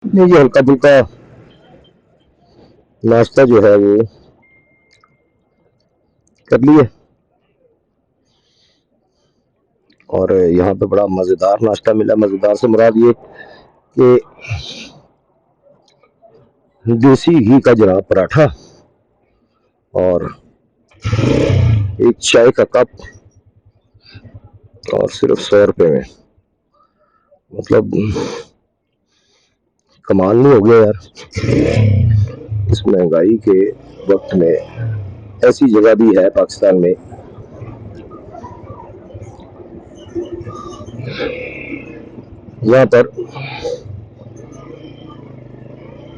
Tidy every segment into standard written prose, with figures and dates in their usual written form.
नहीं, ये हल्का फुल्का नाश्ता जो है वो कर लिए। और यहाँ पे बड़ा मज़ेदार नाश्ता मिला। मज़ेदार से मुराद ये कि देसी घी का जनाब पराठा और एक चाय का कप, और सिर्फ 100 रुपए में। मतलब कमाल नहीं हो गया यार, इस महंगाई के वक्त में ऐसी जगह भी है पाकिस्तान में जहाँ पर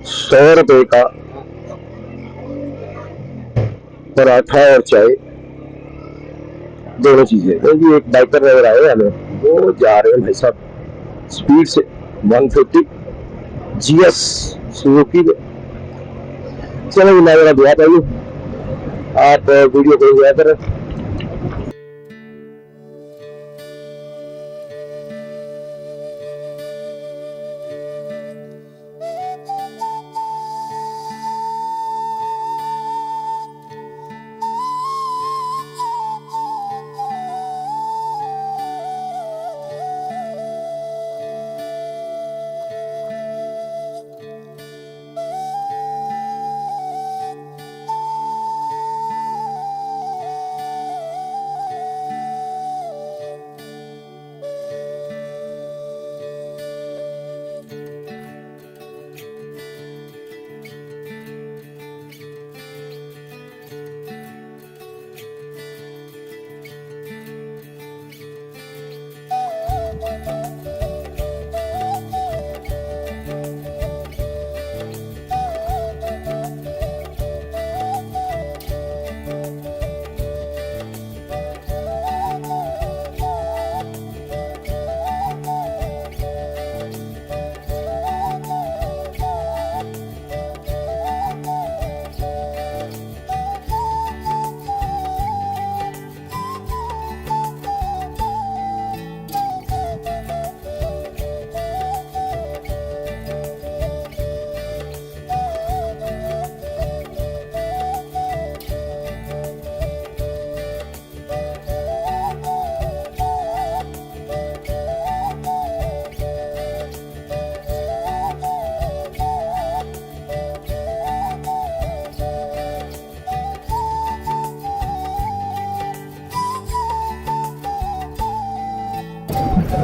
100 रुपए का पराठा और चाय, दोनों चीजें। क्योंकि एक बाइकर नजर आए हमें, वो जा रहे हैं भाई साहब स्पीड से 150 जीएस सुजुकी में। चलो मैं मेरा दुआ पाइए, आप वीडियो को एंजॉय करें।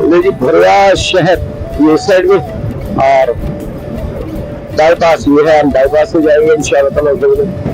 ले जी भरवा शहर ये साइड में, और बाईपास ये है, हम बाईपास से जाएंगे इंशाल्लाह।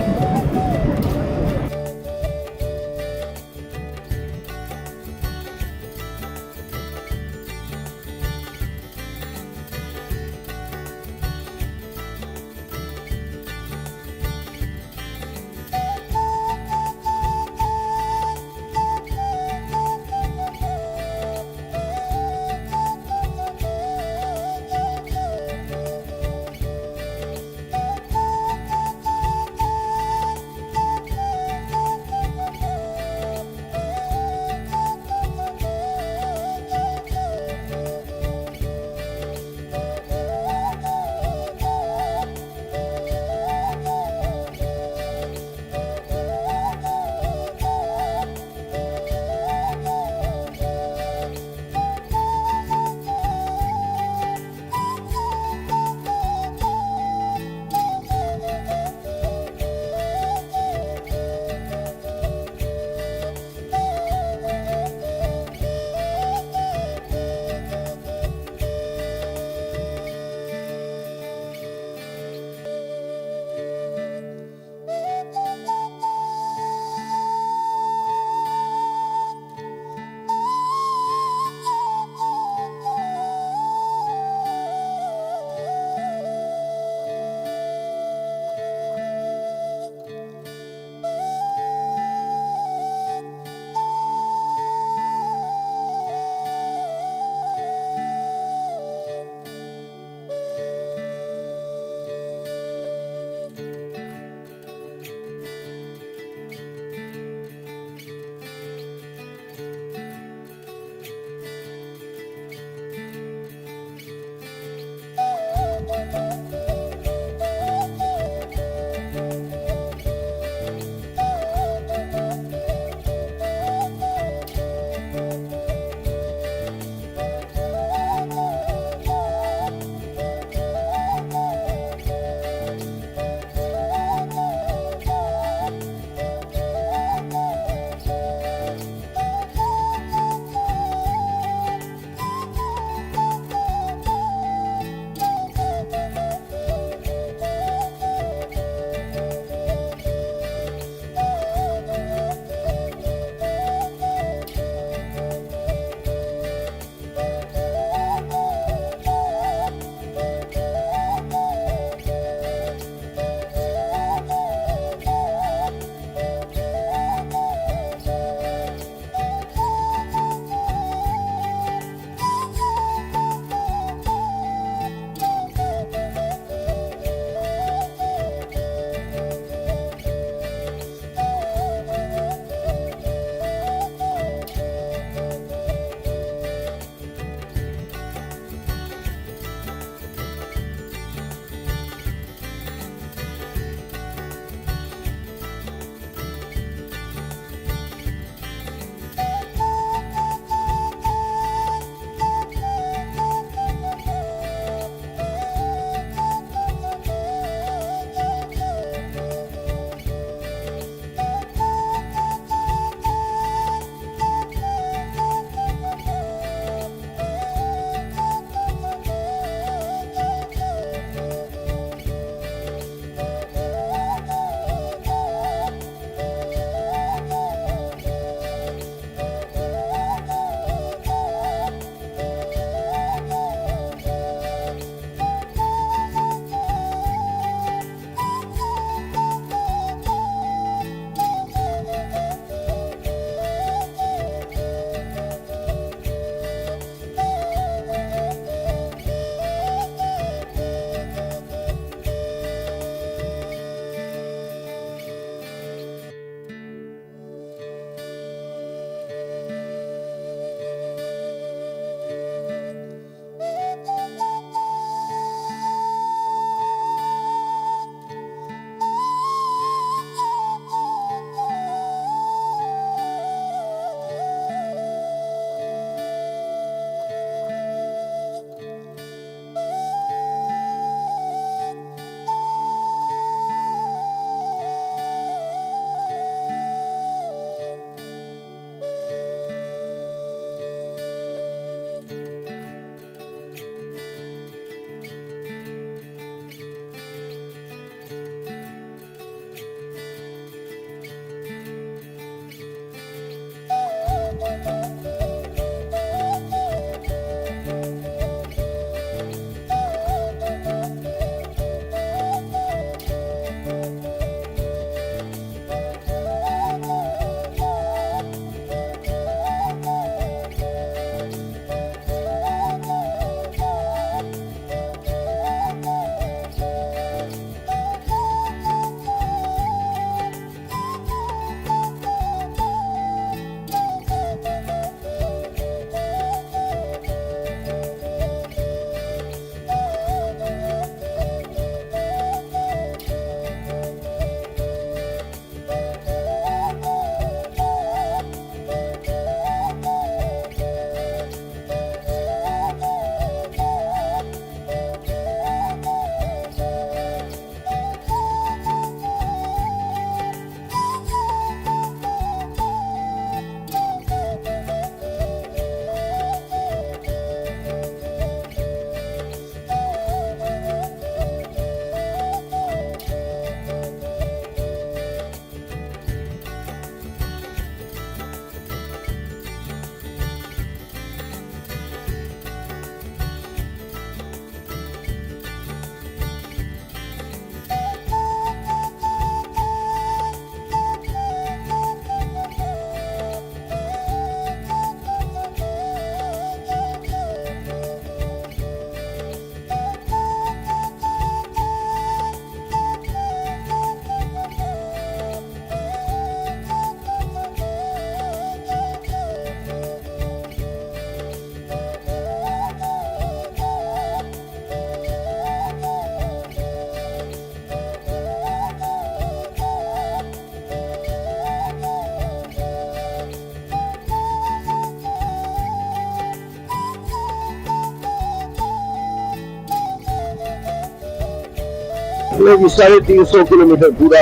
ये 350 किलोमीटर पूरा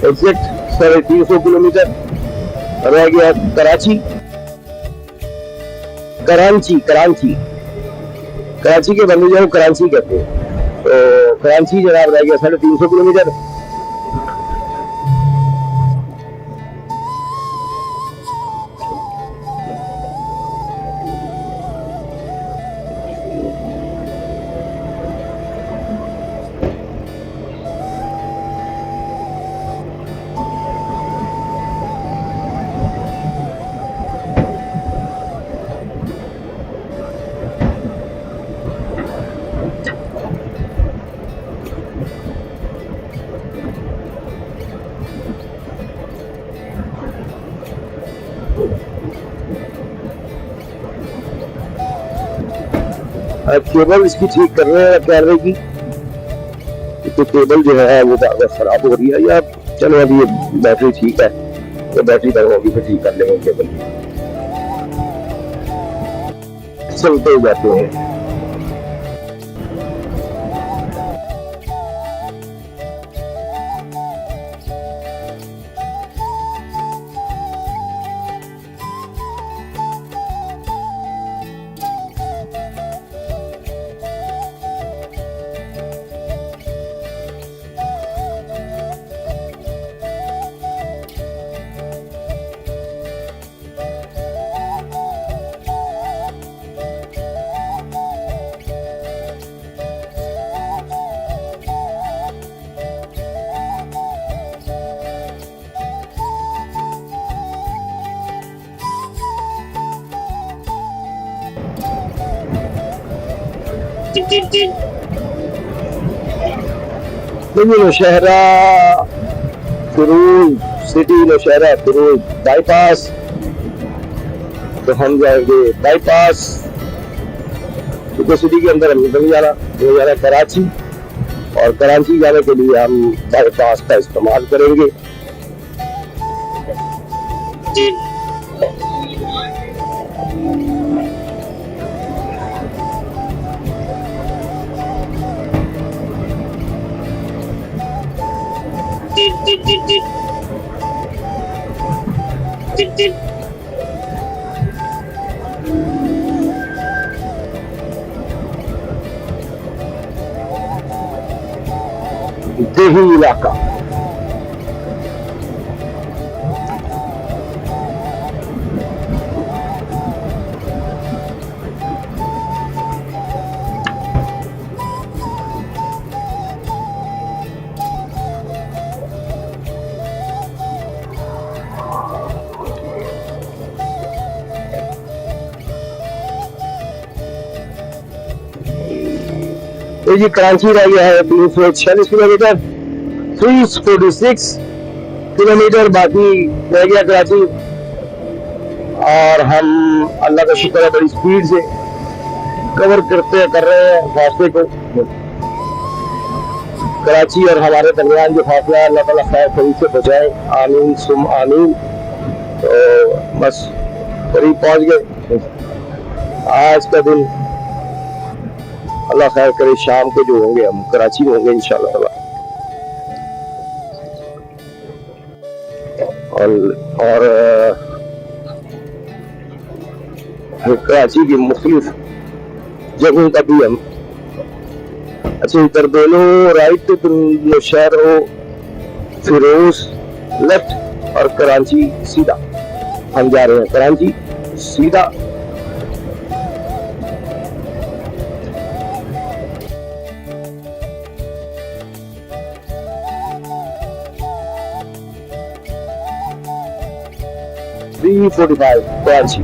एग्जैक्ट 350 किलोमीटर रह गया। कराची कराची कराची कराची के बंदे जो कराची कहते हैं, तो कराची जनाब रह गया 350 किलोमीटर। केबल इसकी ठीक कर रहे हैं कैमरे की, तो केबल जो है वो खराब हो रही है। या चलो अभी ये बैटरी ठीक है, तो बैटरी तक होगी फिर ठीक कर लेंगे केबल, चलते जाते हैं। नौशहरा फिरोज सिटी, नौशहरा फिरोज बाईपास, तो हम जाएंगे बाईपास क्योंकि सिटी के अंदर हम निकल जाना कराची, और कराची जाने के लिए हम बाईपास का इस्तेमाल करेंगे। देही इलाका, तो ये कराची रह गया है 346 किलोमीटर, 346 किलोमीटर बाकी रह गया कराची। और हम अल्लाह का शुक्र है बड़ी स्पीड से कवर कर रहे हैं फासले को। कराची और हमारे दरमियान जो फासला है अल्लाह ताला खैर खैर से बचाए, आमीन सुम आमीन। तो बस करीब पहुंच गए। आज का दिन अल्लाह खैर करे, शाम को जो होंगे हम कराची में होंगे इंशाल्लाह ताला। और कराची की मुख्तलिफ जगहों का भी हम अच्छा इधर दोनों राइट तो शहर हो फिरोज लेफ्ट और कराची सीधा, हम जा रहे हैं कराची सीधा। कराची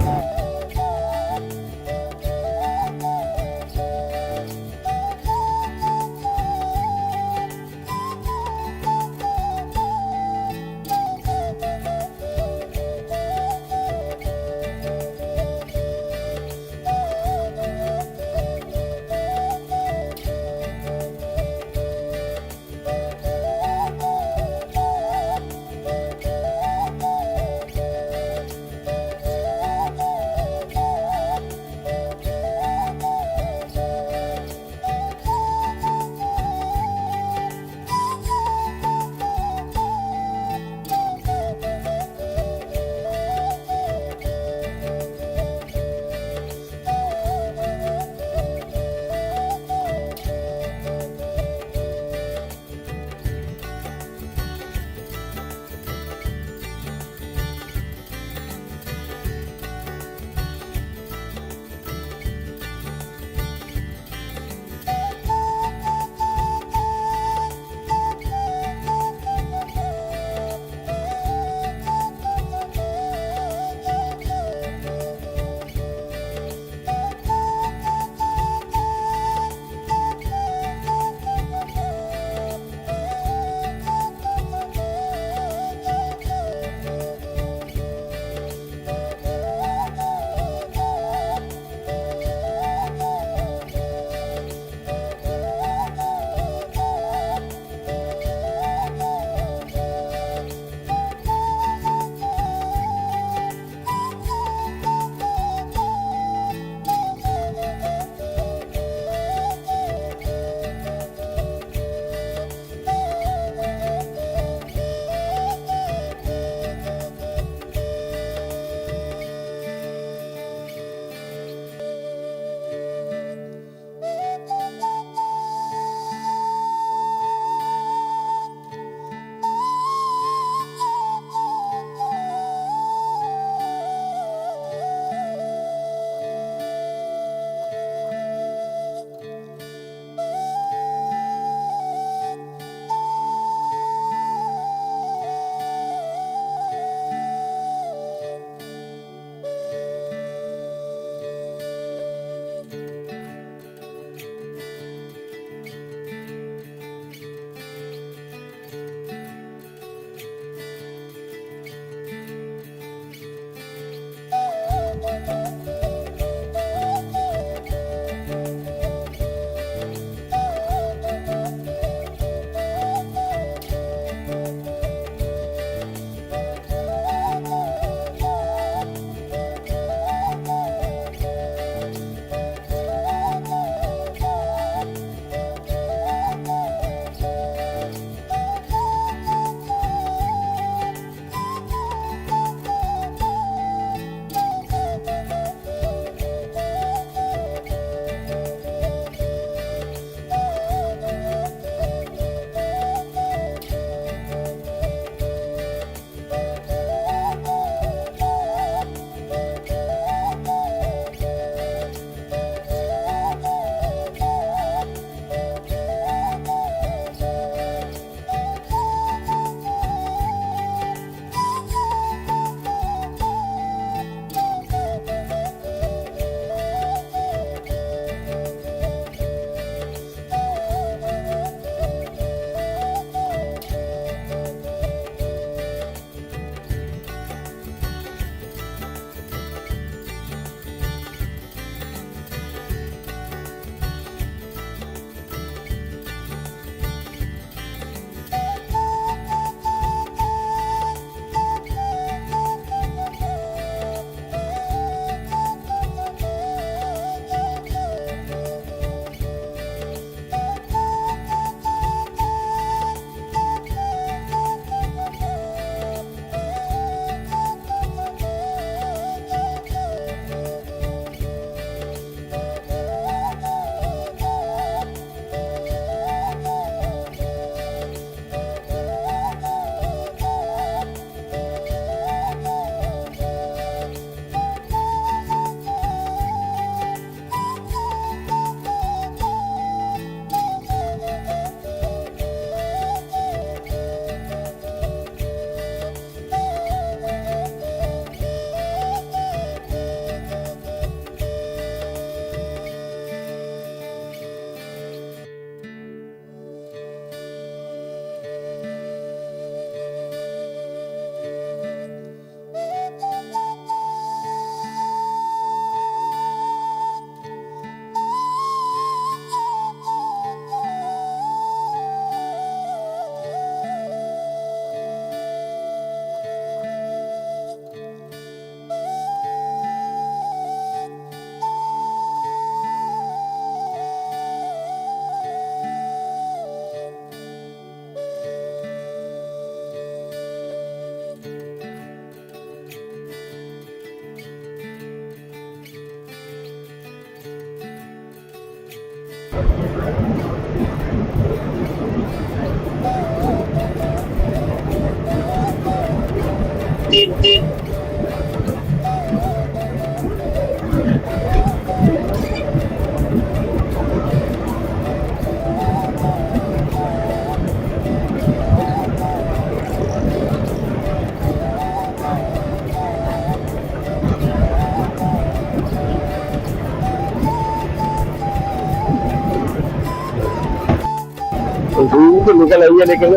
धूप तो निकल आई है लेकिन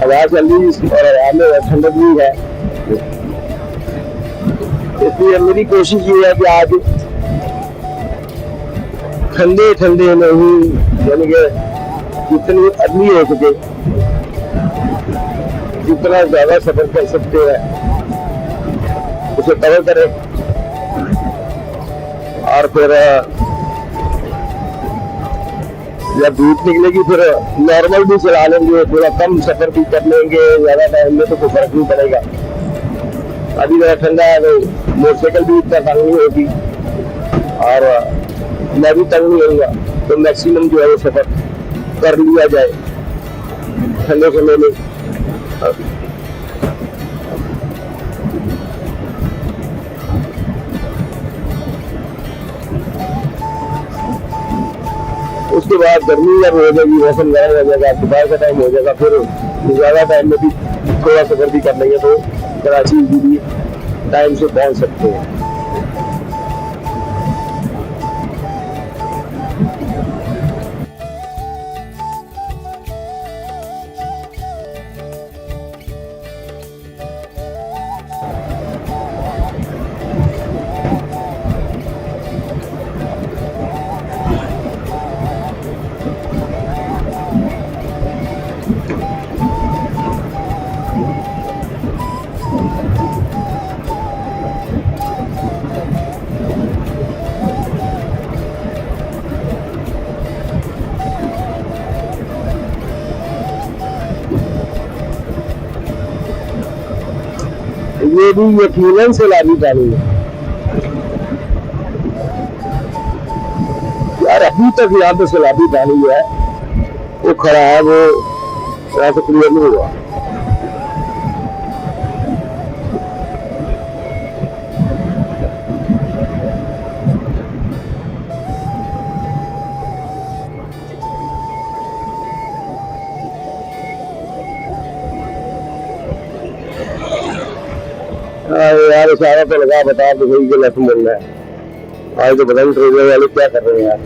हवा चल रही और हवा में ठंडक भी है। इसलिए मेरी कोशिश ये है कि आज ठंडे ठंडे में ही यानी कि जितनी अर्ली हो सके जितना ज्यादा सफर कर सकते हैं उसे कवर करें और फिर जब धूप निकलेगी फिर नॉर्मल भी चला लेंगे, थोड़ा कम सफर भी कर लेंगे, ज्यादा टाइम में तो कोई फर्क नहीं पड़ेगा। अभी जरा ठंडा है तो मोटरसाइकिल भी इतना तंग नहीं होगी और मैं भी तंग नहीं होगा, तो मैक्सिमम जो है वो सफर कर लिया जाए ठंडे समय में। उसके बाद गर्मी जब हो जाएगी, मौसम गर्म हो जाएगा, दोपहर का टाइम हो जाएगा, फिर ज्यादा टाइम में भी थोड़ा सफर भी कर लेंगे तो कराची भी टाइम से पहुंच सकते हैं। ये भी यकीनन सैलानी पानी है यार। अभी तक यहाँ पे सैलानी पानी है वो खड़ा है, वो यहाँ से क्लियर नहीं हुआ। यार इशारा तो लगा, बता तो सही गलत बोल रहा है। आज तो पता नहीं ट्रेलर वाले क्या कर रहे हैं यार।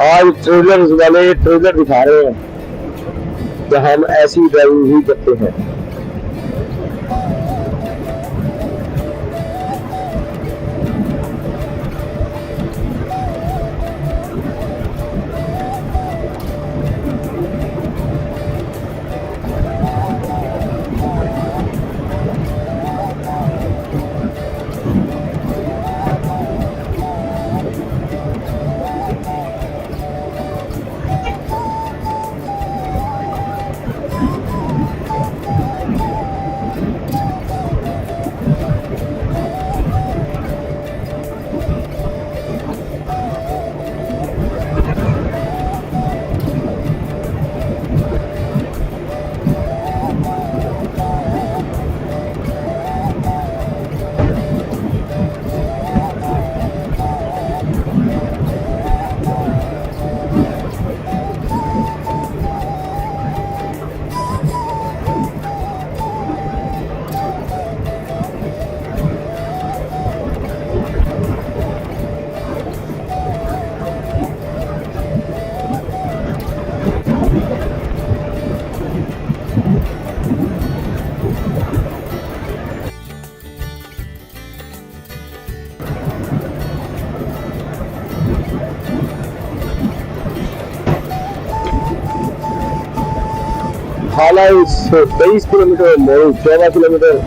आज ट्रेलर वाले ट्रेलर दिखा रहे हैं कि हम ऐसी ड्राइविंग ही करते हैं। हालांकि 23 किलोमीटर 14 किलोमीटर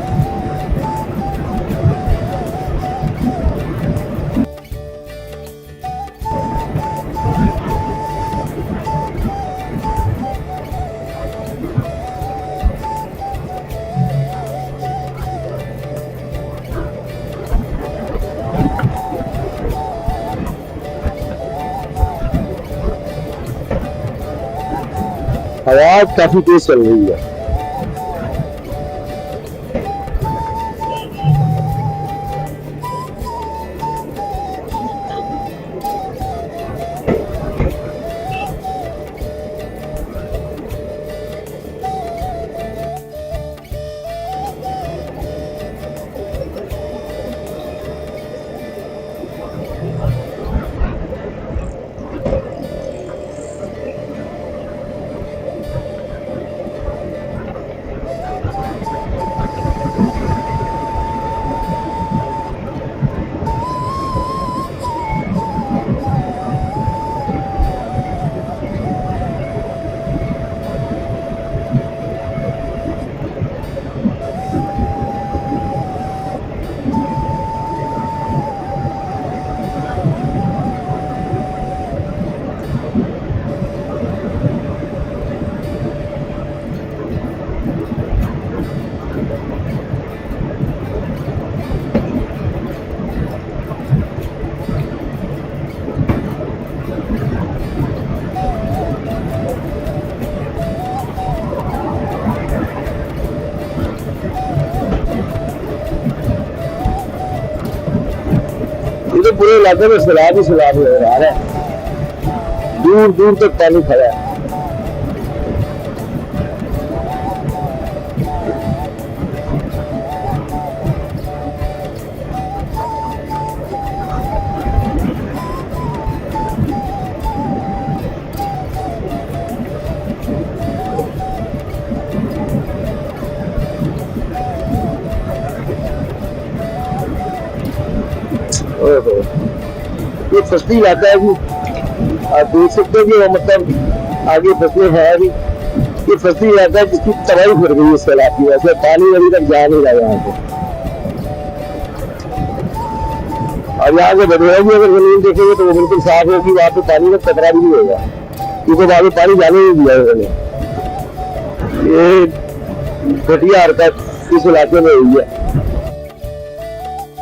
हवा काफी तेज चल रही है। पूरे इलाके में सैलाब ही सैलाब नजर आ रहा है, दूर दूर तक पानी खड़ा है। ये फसली इलाका है जी, आप देख सकते हैं कि वो मतलब आगे फसलें हैं भी। ये फसली इलाका है जिसकी तबाही फिर गई है सैलाब की वजह से, पानी अभी तक जा नहीं रहा यहाँ पे। और यहाँ से बदलेगा भी, अगर जमीन देखेंगे तो वो बिल्कुल साफ होगी, वहाँ पे पानी का कतरा भी नहीं होगा, क्योंकि वहाँ पे पानी जाने नहीं दिया उन्होंने। ये घटिया हरकत इस इलाके में हुई है।